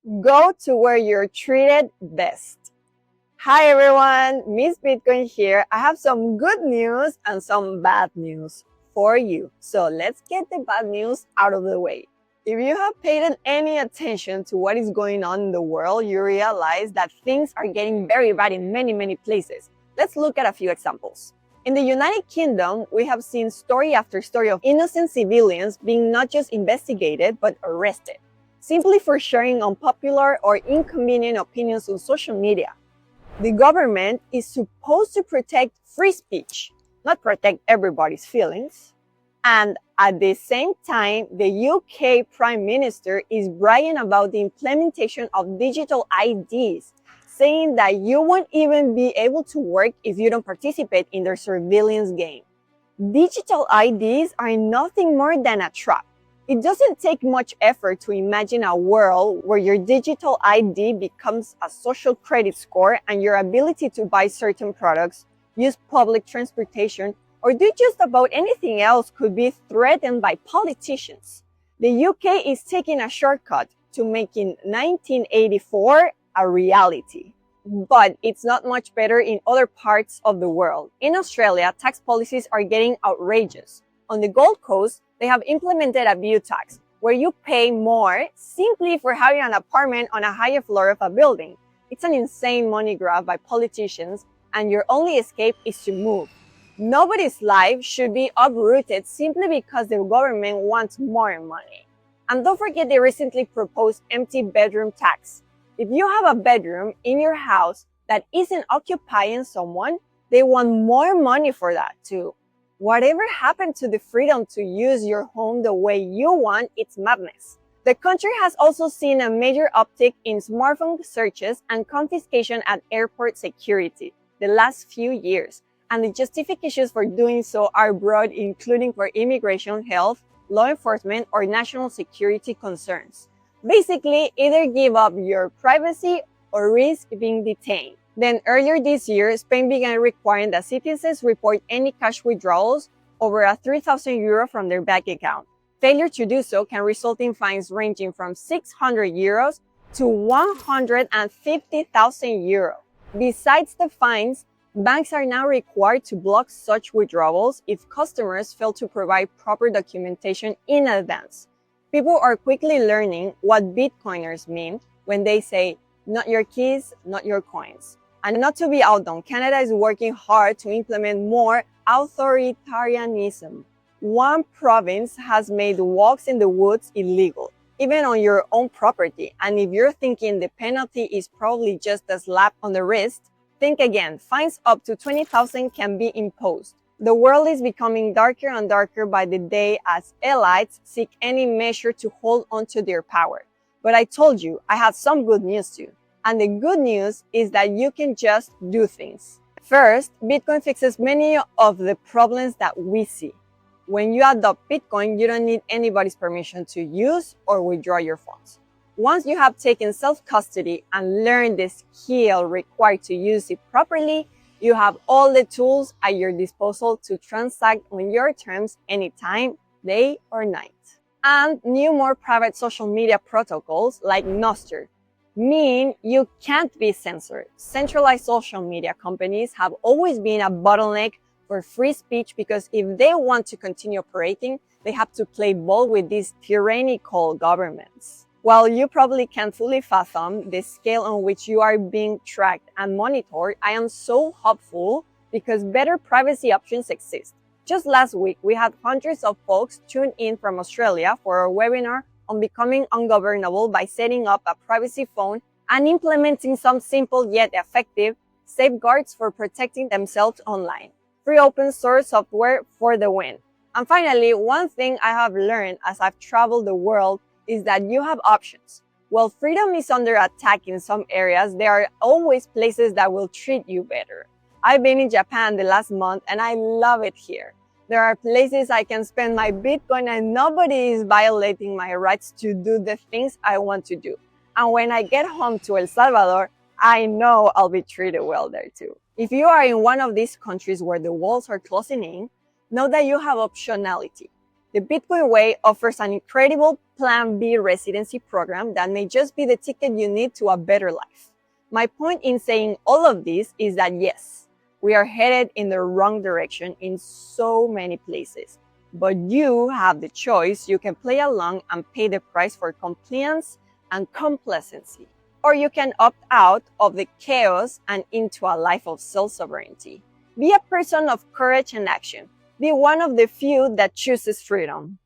Go to where you're treated best. Hi everyone, Miss Bitcoin here. I have some good news and some bad news for you. So let's get the bad news out of the way. If you have paid any attention to what is going on in the world, you realize that things are getting very bad in many places. Let's look at a few examples. In the United Kingdom, we have seen story after story of innocent civilians being not just investigated but arrested, simply for sharing unpopular or inconvenient opinions on social media. The government is supposed to protect free speech, not protect everybody's feelings. And at the same time, the UK Prime Minister is bragging about the implementation of digital IDs, saying that you won't even be able to work if you don't participate in their surveillance game. Digital IDs are nothing more than a trap. It doesn't take much effort to imagine a world where your digital ID becomes a social credit score and your ability to buy certain products, use public transportation, or do just about anything else could be threatened by politicians. The UK is taking a shortcut to making 1984 a reality. But it's not much better in other parts of the world. In Australia, tax policies are getting outrageous. On the Gold Coast, they have implemented a view tax, where you pay more simply for having an apartment on a higher floor of a building. It's an insane money grab by politicians, and your only escape is to move. Nobody's life should be uprooted simply because the government wants more money. And don't forget the recently proposed empty bedroom tax. If you have a bedroom in your house that isn't occupying someone, they want more money for that too. Whatever happened to the freedom to use your home the way you want, it's madness. The country has also seen a major uptick in smartphone searches and confiscation at airport security the last few years, and the justifications for doing so are broad, including for immigration, health, law enforcement, or national security concerns. Basically, either give up your privacy or risk being detained. Then earlier this year, Spain began requiring that citizens report any cash withdrawals over a 3,000 euro from their bank account. Failure to do so can result in fines ranging from 600 euros to 150,000 euro. Besides the fines, banks are now required to block such withdrawals if customers fail to provide proper documentation in advance. People are quickly learning what Bitcoiners mean when they say, not your keys, not your coins. And not to be outdone, Canada is working hard to implement more authoritarianism. One province has made walks in the woods illegal, even on your own property. And if you're thinking the penalty is probably just a slap on the wrist, think again. Fines up to 20,000 can be imposed. The world is becoming darker and darker by the day as elites seek any measure to hold onto their power. But I told you, I have some good news too. And the good news is that you can just do things. First, Bitcoin fixes many of the problems that we see. When you adopt Bitcoin, you don't need anybody's permission to use or withdraw your funds. Once you have taken self-custody and learned the skill required to use it properly, you have all the tools at your disposal to transact on your terms anytime, day or night. And new more private social media protocols like Nostr mean you can't be censored. Centralized social media companies have always been a bottleneck for free speech because if they want to continue operating, they have to play ball with these tyrannical governments. While you probably can't fully fathom the scale on which you are being tracked and monitored, I am so hopeful because better privacy options exist. Just last week, we had hundreds of folks tune in from Australia for a webinar on becoming ungovernable by setting up a privacy phone and implementing some simple yet effective safeguards for protecting themselves online. Free open source software for the win. And finally, one thing I have learned as I've traveled the world is that you have options. While freedom is under attack in some areas, there are always places that will treat you better. I've been in Japan the last month and I love it here. There are places I can spend my Bitcoin and nobody is violating my rights to do the things I want to do. And when I get home to El Salvador, I know I'll be treated well there too. If you are in one of these countries where the walls are closing in, know that you have optionality. The Bitcoin Way offers an incredible Plan B residency program that may just be the ticket you need to a better life. My point in saying all of this is that yes, we are headed in the wrong direction in so many places, but you have the choice. You can play along and pay the price for compliance and complacency, or you can opt out of the chaos and into a life of self-sovereignty. Be a person of courage and action. Be one of the few that chooses freedom.